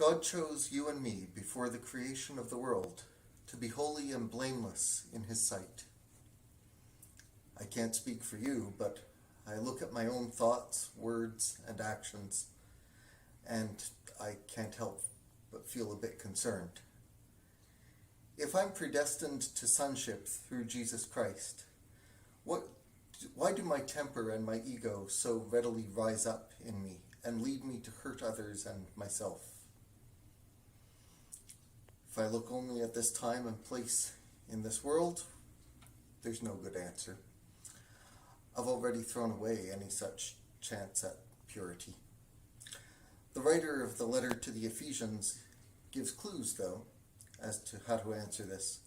God chose you and me before the creation of the world to be holy and blameless in his sight. I can't speak for you, but I look at my own thoughts, words, and actions, and I can't help but feel a bit concerned. If I'm predestined to sonship through Jesus Christ, why do my temper and my ego so readily rise up in me and lead me to hurt others and myself? If I look only at this time and place in this world, there's no good answer. I've already thrown away any such chance at purity. The writer of the letter to the Ephesians gives clues, though, as to how to answer this,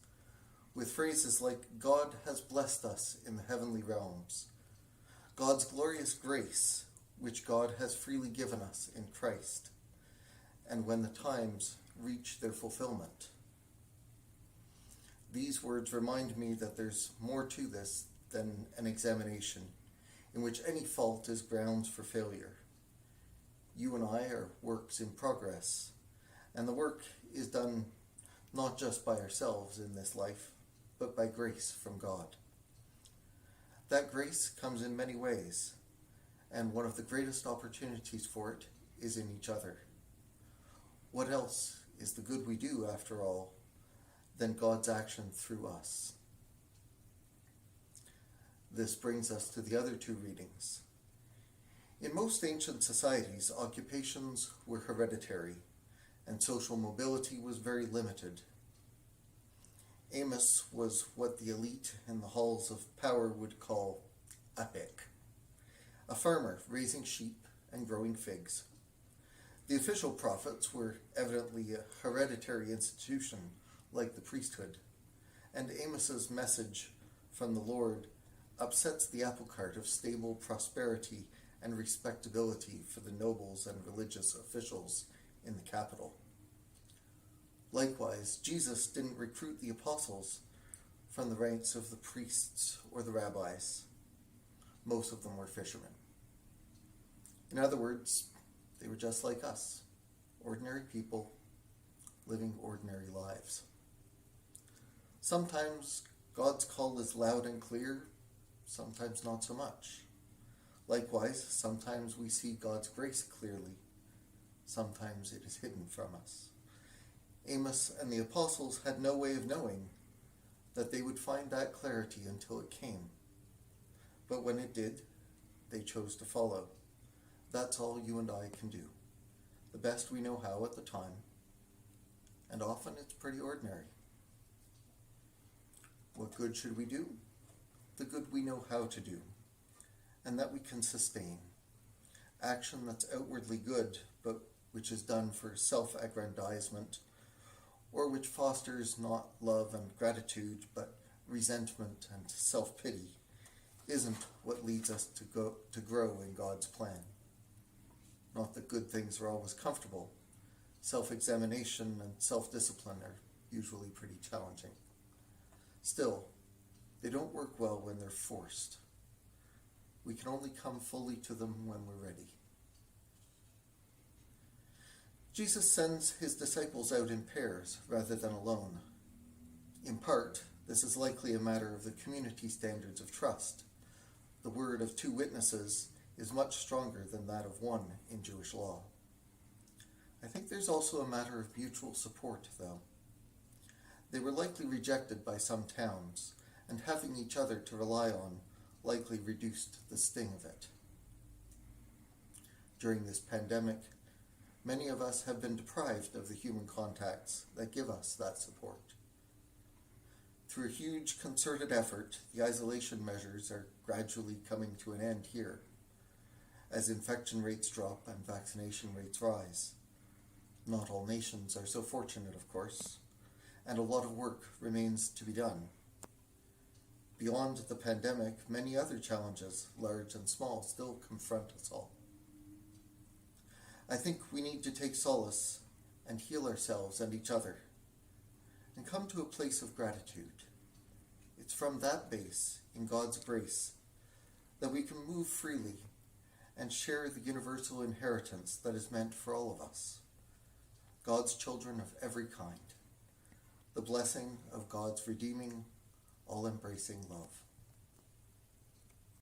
with phrases like, God has blessed us in the heavenly realms, God's glorious grace, which God has freely given us in Christ, and when the times reach their fulfillment. These words remind me that there's more to this than an examination in which any fault is grounds for failure. You and I are works in progress, and the work is done not just by ourselves in this life, but by grace from God. That grace comes in many ways, and one of the greatest opportunities for it is in each other. What else is the good we do, after all, than God's action through us? This brings us to the other two readings. In most ancient societies, occupations were hereditary, and social mobility was very limited. Amos was what the elite in the halls of power would call a hick, a farmer raising sheep and growing figs. The official prophets were evidently a hereditary institution like the priesthood, and Amos's message from the Lord upsets the apple cart of stable prosperity and respectability for the nobles and religious officials in the capital. Likewise, Jesus didn't recruit the apostles from the ranks of the priests or the rabbis. Most of them were fishermen. In other words, they were just like us, ordinary people living ordinary lives. Sometimes God's call is loud and clear, sometimes not so much. Likewise, sometimes we see God's grace clearly, sometimes it is hidden from us. Amos and the apostles had no way of knowing that they would find that clarity until it came. But when it did, they chose to follow. That's all you and I can do. The best we know how at the time, and often it's pretty ordinary. What good should we do? The good we know how to do, and that we can sustain. Action that's outwardly good, but which is done for self-aggrandizement, or which fosters not love and gratitude, but resentment and self-pity, isn't what leads us to grow in God's plan. Not that good things are always comfortable. Self-examination and self-discipline are usually pretty challenging. Still, they don't work well when they're forced. We can only come fully to them when we're ready. Jesus sends his disciples out in pairs rather than alone. In part, this is likely a matter of the community standards of trust. The word of 2 witnesses is much stronger than that of 1 in Jewish law. I think there's also a matter of mutual support, though. They were likely rejected by some towns, and having each other to rely on likely reduced the sting of it. During this pandemic, many of us have been deprived of the human contacts that give us that support. Through a huge concerted effort, the isolation measures are gradually coming to an end here, as infection rates drop and vaccination rates rise. Not all nations are so fortunate, of course, and a lot of work remains to be done. Beyond the pandemic, many other challenges, large and small, still confront us all. I think we need to take solace and heal ourselves and each other, and come to a place of gratitude. It's from that base, in God's grace, that we can move freely and share the universal inheritance that is meant for all of us. God's children of every kind, the blessing of God's redeeming, all-embracing love.